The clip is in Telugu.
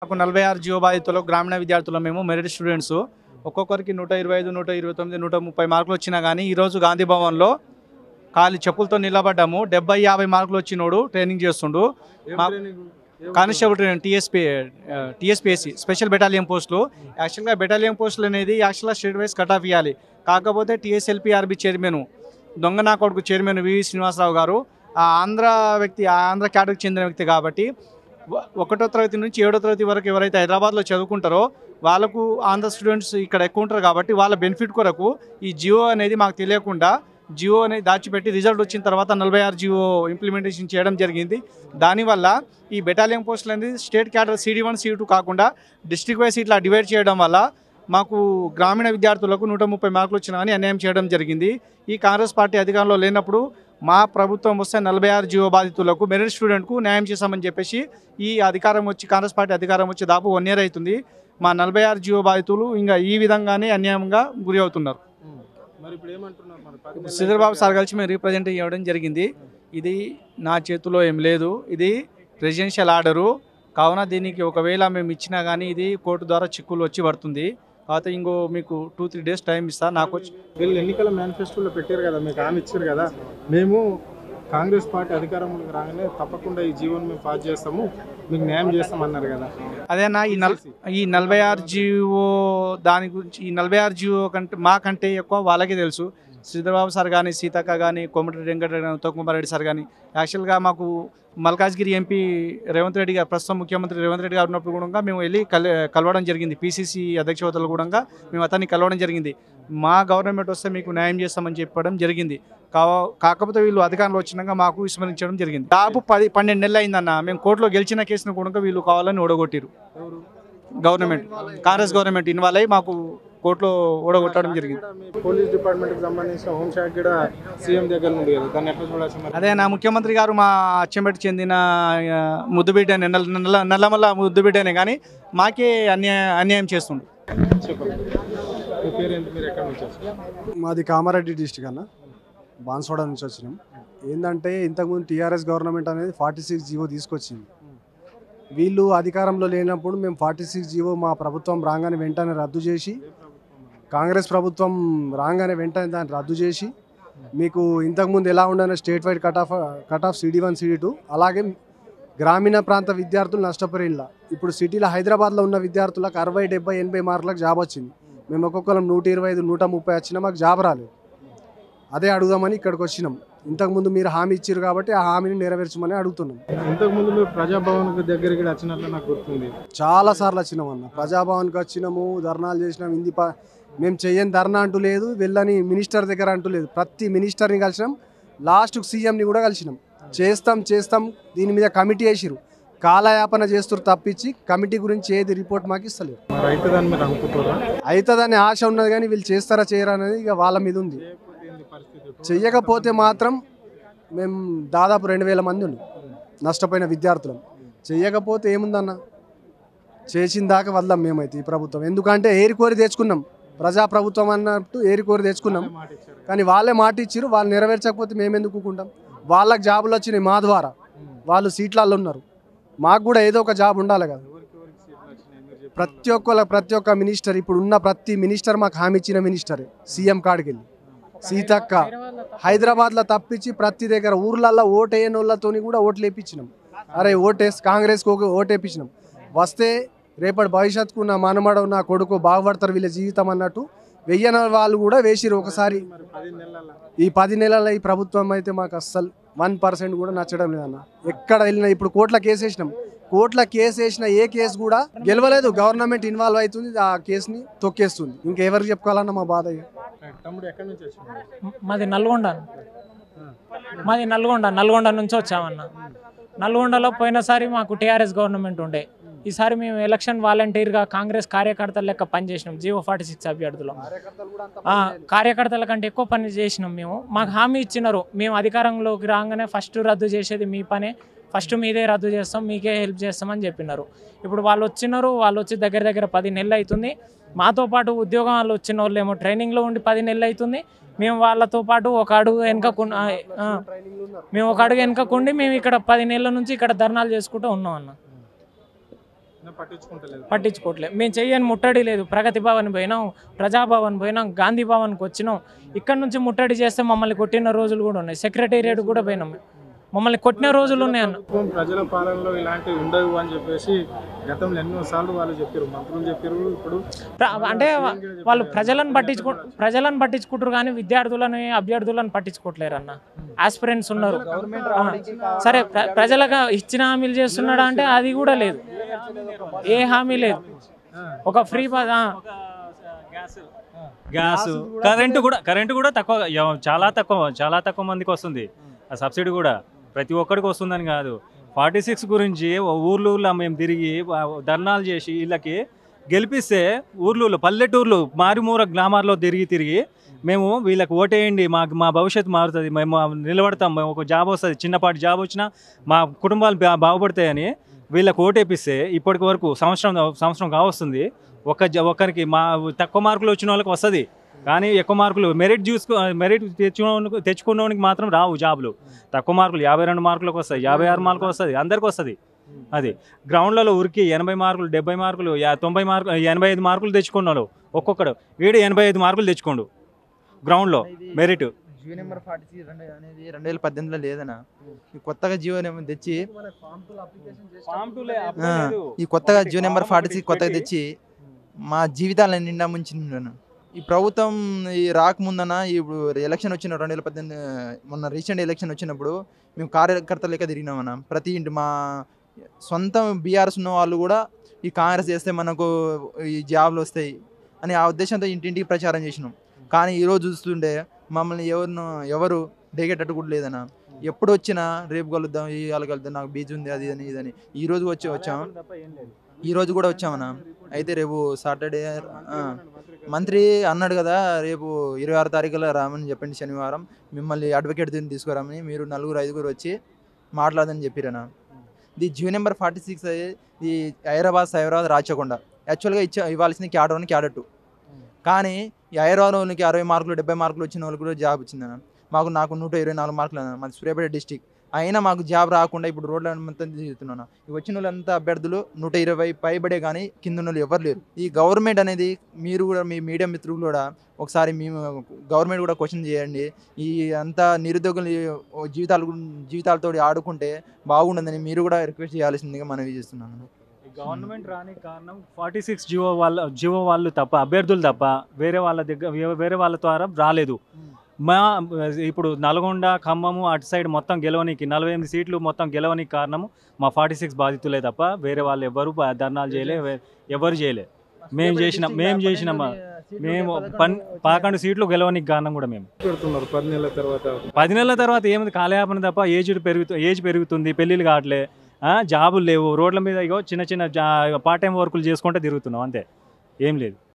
మాకు 46 జియో బాధితులు గ్రామీణ విద్యార్థులు మేము మెరిట్ స్టూడెంట్స్ ఒక్కొక్కరికి 125 129 130 మార్కులు వచ్చినా కానీ ఈరోజు గాంధీ భవన్లో ఖాళీ చెప్పులతో నిలబడ్డాము. 70-50 మార్కులు వచ్చినోడు ట్రైనింగ్ చేస్తుండు. Constable training TSPSC special battalion పోస్టులు. యాక్చువల్గా బెటాలియన్ పోస్టులు అనేది యాక్చువల్గా స్టేట్ వైజ్ కట్ ఆఫ్ ఇవ్వాలి. కాకపోతే టీఎస్ఎల్పీఆర్బీ చైర్మన్ దొంగ నా కొడుకు చైర్మన్ వివి శ్రీనివాసరావు గారు ఆంధ్ర కేటగిరీకి చెందిన వ్యక్తి కాబట్టి 1వ తరగతి నుంచి 7వ తరగతి వరకు ఎవరైతే హైదరాబాద్లో చదువుకుంటారో వాళ్ళకు ఆంధ్ర స్టూడెంట్స్ ఇక్కడ ఎక్కువ ఉంటారు కాబట్టి వాళ్ళ బెనిఫిట్ కొరకు ఈ జియో అనేది మాకు తెలియకుండా జియో అనేది దాచిపెట్టి రిజల్ట్ వచ్చిన తర్వాత 46 జియో ఇంప్లిమెంటేషన్ చేయడం జరిగింది. దానివల్ల ఈ బెటాలియన్ పోస్టులు అనేది స్టేట్ క్యాడర్ CD1 CD2 కాకుండా డిస్ట్రిక్ట్ వైజ్ ఇట్లా డివైడ్ చేయడం వల్ల మాకు గ్రామీణ విద్యార్థులకు 130 మార్కులు వచ్చినా కానీ అన్యాయం చేయడం జరిగింది. ఈ కాంగ్రెస్ పార్టీ అధికారంలో లేనప్పుడు మా ప్రభుత్వం వస్తే 46 జియో బాధితులకు మెరిట్ స్టూడెంట్కు న్యాయం చేశామని చెప్పేసి ఈ అధికారం వచ్చి కాంగ్రెస్ పార్టీ అధికారం వచ్చి దాపు 1 year అవుతుంది. మా 46 జియో బాధితులు ఇంకా ఈ విధంగానే అన్యాయంగా గురి అవుతున్నారు. శ్రీధర్బాబు సార్ కలిసి మేము రీప్రజెంట్ చేయడం జరిగింది. ఇది నా చేతిలో ఏం లేదు, ఇది ప్రెసిడెన్షియల్ ఆర్డరు. కావున దీనికి ఒకవేళ మేము ఇచ్చినా కానీ ఇది కోర్టు ద్వారా చిక్కులు వచ్చి పడుతుంది. కాకపోతే ఇంకో మీకు 2-3 days టైం ఇస్తా. నాకు వీళ్ళు ఎన్నికల మేనిఫెస్టోలో పెట్టారు కదా, మీకు హామీ ఇచ్చారు కదా, మేము కాంగ్రెస్ పార్టీ అధికారంలోకి రాగానే తప్పకుండా ఈ జీవోని మేము పాస్ చేస్తాము, మీకు న్యాయం చేస్తామన్నారు కదా. అదేనా ఈ 46 జియో దాని గురించి ఈ 46 జియో కంటే మాకంటే ఎక్కువ వాళ్ళకే తెలుసు. శ్రీధర్బాబు సార్ కానీ, సీతక్క కానీ, కోమటిరెడ్డి వెంకటరెడ్డి, ఉత్తమ్ కుమార్ రెడ్డి సార్ కానీ, యాక్చువల్గా మాకు మల్కాజ్గిరి ఎంపీ రేవంత్ రెడ్డి గారు, ప్రస్తుతం ముఖ్యమంత్రి రేవంత్ రెడ్డి గారు ఉన్నప్పుడు కూడా మేము వెళ్ళి కలవడం జరిగింది. PCC అధ్యక్ష హోదాలో కూడా మేము అతన్ని కలవడం జరిగింది. మా గవర్నమెంట్ వస్తే మీకు న్యాయం చేస్తామని చెప్పడం జరిగింది. కాకపోతే వీళ్ళు అధికారంలో వచ్చినాక మాకు విస్మరించడం జరిగింది. దాదాపు 10-12 నెలలు అయిందన్న. మేము కోర్టులో గెలిచిన కేసును కూడా వీళ్ళు కావాలని ఓడగొట్టారు. గవర్నమెంట్ కాంగ్రెస్ గవర్నమెంట్ ఇన్వాల్వ్ అయ్యి మాకు కోర్టులో ఓడగొట్టడం జరిగింది. పోలీస్ డిపార్ట్మెంట్కి సంబంధించిన హోంశాఖ కూడా సీఎం దగ్గర ఉంది కదా, దాన్ని ఎట్లా చూడాల్సి? అదే నా ముఖ్యమంత్రి గారు మా అచ్చంపేట చెందిన ముద్దుబిడ్డనే, నల్లమల్ల ముద్దుబిడ్డనే, కానీ మాకే అన్యాయం చేస్తుండు. మాది కామారెడ్డి డిస్టిక్ అన్న, బాన్స్వాడ నుంచి వచ్చినాం. ఏంటంటే ఇంతకుముందు TRS గవర్నమెంట్ అనేది 46 జియో తీసుకొచ్చింది. వీళ్ళు అధికారంలో లేనప్పుడు మేము 46 జియో మా ప్రభుత్వం రాగానే వెంటనే రద్దు చేసి, కాంగ్రెస్ ప్రభుత్వం రాగానే వెంటనే దాన్ని రద్దు చేసి, మీకు ఇంతకుముందు ఎలా ఉండనే state wide cut off CD1 CD2 అలాగే గ్రామీణ ప్రాంత విద్యార్థులు నష్టపోయినలా. ఇప్పుడు సిటీలో హైదరాబాద్లో ఉన్న విద్యార్థులకు 60, 70, 80 మార్కులకు జాబ్ వచ్చింది. మేము ఒక్కొక్కరం 125, 130 వచ్చినా మాకు జాబ్ రాలేదు. అదే అడుగుదామని ఇక్కడికి వచ్చినాం. ఇంతకుముందు మీరు హామీ ఇచ్చారు కాబట్టి ఆ హామీని నెరవేర్చమని అడుగుతున్నాం. ఇంతకుముందు మీరు ప్రజాభవన్కి దగ్గరికి వచ్చినట్లు నాకు గుర్తుంది. చాలాసార్లు వచ్చినాం అన్న, ప్రజాభవన్కి వచ్చినాము, ధర్నాలు చేసినాం. మేము చెయ్యని ధర్నా అంటూ లేదు, వెళ్ళని మినిస్టర్ దగ్గర అంటూ లేదు. ప్రతి మినిస్టర్ని కలిసినాం, లాస్ట్కు సీఎంని కూడా కలిసినాం. చేస్తాం దీని మీద కమిటీ వేసిరు, కాలయాపన చేస్తారు తప్పించి కమిటీ గురించి ఏది రిపోర్ట్ మాకు ఇస్తలేదు. అవుతుందని ఆశ ఉన్నది కానీ వీళ్ళు చేస్తారా చేయరా అనేది ఇక వాళ్ళ మీద ఉంది. చెయ్యకపోతే మాత్రం మేము దాదాపు 2000 మంది ఉండి నష్టపోయిన విద్యార్థులం. చెయ్యకపోతే ఏముందన్న, చేసిన దాకా వదలం మేమైతే ఈ ప్రభుత్వం. ఎందుకంటే ఏరికోరి తెచ్చుకున్నాం, ప్రజాప్రభుత్వం అన్నట్టు ఏరికోరి తెచ్చుకున్నాం. కానీ వాళ్ళే మాట ఇచ్చారు, వాళ్ళు నెరవేర్చకపోతే మేము ఎందుకు ఊరుకుంటాం? వాళ్ళకి జాబులు వచ్చినాయి మా ద్వారా, వాళ్ళు సీట్లలో ఉన్నారు. మాకు కూడా ఏదో ఒక జాబ్ ఉండాలి కదా. ప్రతి ఒక్క మినిస్టర్, ఇప్పుడు ఉన్న ప్రతి మినిస్టర్ మాకు హామీ ఇచ్చిన మినిస్టరే. సీఎం కాడికి వెళ్ళి సీతక్క హైదరాబాద్లో తప్పించి ప్రతి దగ్గర ఊర్లల్లో ఓటేయని వాళ్ళతో కూడా ఓట్లు వేయించినాం. అరే కాంగ్రెస్కి ఓటేపించినాం. వస్తే రేపటి భవిష్యత్తుకు నా మనమడ నా కొడుకు బాగుపడతారు వీళ్ళ జీవితం అన్నట్టు వెయ్యన వాళ్ళు కూడా వేసిరు ఒకసారి. ఈ 10 నెలల ఈ ప్రభుత్వం అయితే మాకు అస్సలు 1% కూడా నచ్చడం లేదన్న. ఎక్కడ వెళ్ళినా ఇప్పుడు కోర్టులో కేసు వేసినాం, కోర్టులో కేసు వేసిన ఏ కేసు కూడా గెలవలేదు. గవర్నమెంట్ ఇన్వాల్వ్ అవుతుంది, ఆ కేసుని తొక్కేస్తుంది. ఇంకెవరికి చెప్పుకోవాలన్న మా బాధ. మాది నల్గొండ నుంచి వచ్చామన్న. నల్గొండలో పోయినసారి మాకు TRS గవర్నమెంట్ ఉండే. ఈసారి మేము ఎలక్షన్ వాలంటీర్గా కాంగ్రెస్ కార్యకర్తల లెక్క పనిచేసినాం. జియో 46 అభ్యర్థులు కార్యకర్తల కంటే ఎక్కువ పని చేసినాం. మాకు హామీ ఇచ్చినారు, మేము అధికారంలోకి రాగానే ఫస్ట్ రద్దు చేసేది మీ పనే, ఫస్ట్ మీదే రద్దు చేస్తాం, మీకే హెల్ప్ చేస్తామని చెప్పినారు. ఇప్పుడు వాళ్ళు వచ్చి దగ్గర 10 నెలలు అవుతుంది. మాతో పాటు ఉద్యోగాలు వచ్చిన వాళ్ళు ఏమో ట్రైనింగ్లో ఉండి 10 నెలలు అవుతుంది. మేము వాళ్ళతో పాటు ఒక అడుగు వెనుకకుండి మేము ఇక్కడ 10 నెలల నుంచి ఇక్కడ ధర్నాలు చేసుకుంటూ ఉన్నాం అన్న. పట్టించుకుంటలేదు. పట్టించుకోవట్లేదు. మేము చెయ్యని ముట్టడి లేదు. ప్రగతి భవన్ పోయినాం, ప్రజాభవన్ పోయినాం, గాంధీ భవన్కి వచ్చినాం. ఇక్కడ నుంచి ముట్టడి చేస్తే మమ్మల్ని కొట్టిన రోజులు కూడా ఉన్నాయి. సెక్రటేరియట్ కూడా పోయినాం, మమ్మల్ని కొట్టిన రోజులు ఉన్నాయన్న. ప్రజల పాలనలో ఇలాంటివి ఉండవు అని చెప్పేసి గతంలో ఎన్నోసార్లు వాళ్ళు చెప్పారు, మంత్రులు చెప్పారు. ఇప్పుడు అంటే వాళ్ళు ప్రజలను పట్టించుకుంటారు కానీ విద్యార్థులను అభ్యర్థులను పట్టించుకోవట్లేరు అన్న. ఆస్పిరెంట్స్ ఉన్నారు. సరే ప్రజలకు ఇచ్చిన హామీలు చేస్తున్నాడా అంటే అది కూడా లేదు, ఏ హామీ లేదు. ఒక ఫ్రీ గ్యాస్ కరెంటు కూడా తక్కువ, చాలా తక్కువ మందికి వస్తుంది. ఆ సబ్సిడీ కూడా ప్రతి ఒక్కరికి వస్తుందని కాదు. 46 గురించి ఊర్లు మేము తిరిగి ధర్నాలు చేసి వీళ్ళకి గెలిపిస్తే ఊర్లు పల్లెటూర్లు మారుమూర గ్రామాల్లో తిరిగి మేము వీళ్ళకి ఓటేయండి, మా భవిష్యత్తు మారుతుంది, మేము నిలబడతాం, మేము ఒక జాబ్ వస్తుంది, చిన్నపాటి జాబ్ వచ్చినా మా కుటుంబాలు బాగుపడతాయని వీళ్ళకి ఓటేపిస్తే ఇప్పటి వరకు సంవత్సరం కావస్తుంది. ఒక్కరికి తక్కువ మార్కులు వచ్చిన వాళ్ళకి వస్తుంది, కానీ ఎక్కువ మార్కులు మెరిట్ తెచ్చుకున్నవానికి మాత్రం రావు జాబులు. తక్కువ మార్కులు 52 మార్కులకు వస్తాయి, 56 మార్కులు వస్తుంది, అందరికి వస్తుంది. అది గ్రౌండ్లలో ఉరికి 80 మార్కులు, 70 మార్కులు, 90 మార్కులు, 85 మార్కులు తెచ్చుకున్నాడు ఒక్కొక్కడు. వీడు 85 మార్కులు తెచ్చుకోండు గ్రౌండ్లో మెరిట్. జియో నెంబర్ 46 అనేది 2018లో లేదనా. ఈ కొత్తగా జియో నెంబర్ తెచ్చి ఈ కొత్తగా జియో నెంబర్ 46 కొత్తగా తెచ్చి మా జీవితాలను నిండా ముంచిన ఈ ప్రభుత్వం ఈ రాకముందన ఇప్పుడు ఎలక్షన్ వచ్చిన 2018 మొన్న రీసెంట్ ఎలక్షన్ వచ్చినప్పుడు మేము కార్యకర్తలు లెక్క తిరిగినామన్న. ప్రతి ఇంటి మా సొంత బీఆర్ఎస్ ఉన్న వాళ్ళు కూడా ఈ కాంగ్రెస్ చేస్తే మనకు ఈ జాబ్లు వస్తాయి అని ఆ ఉద్దేశంతో ఇంటింటికి ప్రచారం చేసినాం. కానీ ఈరోజు చూస్తుంటే మమ్మల్ని ఎవరు దిగేటట్టు కూడా లేదన్న. ఎప్పుడు వచ్చినా రేపు కలుద్దాం, ఇవాళ కలుద్దాం, నాకు బీచ్ ఉంది, అది అని ఇదని. ఈ రోజు కూడా వచ్చామన్నా. అయితే రేపు సాటర్డే మంత్రి అన్నాడు కదా, రేపు 26 తారీఖులో రామని చెప్పండి, శనివారం మిమ్మల్ని అడ్వకేట్ దీన్ని తీసుకురామని, మీరు 4-5 వచ్చి మాట్లాడదని చెప్పిరన్నా. ఇది జియో నెంబర్ 46 ఈ హైదరాబాద్ రాచకొండ యాక్చువల్గా ఇవ్వాల్సింది క్యాడర్ 1 క్యాడర్ 2. కానీ ఈ హైదరాబాద్లోనికి 60 మార్కులు 70 మార్కులు వచ్చిన వాళ్ళకి కూడా జాబ్ వచ్చిందన్న. నాకు 124 మార్కులు అన్న. మాది సూర్యాపేట డిస్టిక్. అయినా మాకు జాబ్ రాకుండా ఇప్పుడు రోడ్ల మొత్తం తిరుగుతున్నాను. వచ్చిన వాళ్ళంతా అభ్యర్థులు 120 పైబడే కానీ కింద ఉన్న వాళ్ళు ఎవరు లేరు. ఈ గవర్నమెంట్ అనేది మీరు కూడా మీ మీడియా మిత్రులు కూడా ఒకసారి మేము గవర్నమెంట్ కూడా క్వశ్చన్ చేయండి. ఈ అంతా నిరుద్యోగులు జీవితాలతో ఆడుకుంటే బాగుండదని మీరు కూడా రిక్వెస్ట్ చేయాల్సిందిగా మనవి చేస్తున్నాను. గవర్నమెంట్ రాని కారణం 46 జియో వాళ్ళు తప్ప, అభ్యర్థులు తప్ప వేరే వాళ్ళ ద్వారా రాలేదు. ఇప్పుడు నల్గొండ, ఖమ్మము అటు సైడ్ మొత్తం గెలవనికి 48 సీట్లు మొత్తం గెలవనికి కారణము మా 46 బాధితులే తప్ప వేరే వాళ్ళు ఎవరు ధర్నాలు ఎవరు చేయలే. మేము చేసినాం. మేము 11 సీట్లు గెలవనికి కారణం కూడా మేము. 10 నెలల తర్వాత ఏముంది, కాలయాపన తప్ప. ఏజ్ పెరుగుతుంది, పెళ్ళిళ్ళు కావట్లే, జాబులు లేవు, రోడ్ల మీద చిన్న పార్ట్ టైం వర్కులు చేసుకుంటే తిరుగుతున్నాం, అంతే, ఏం లేదు.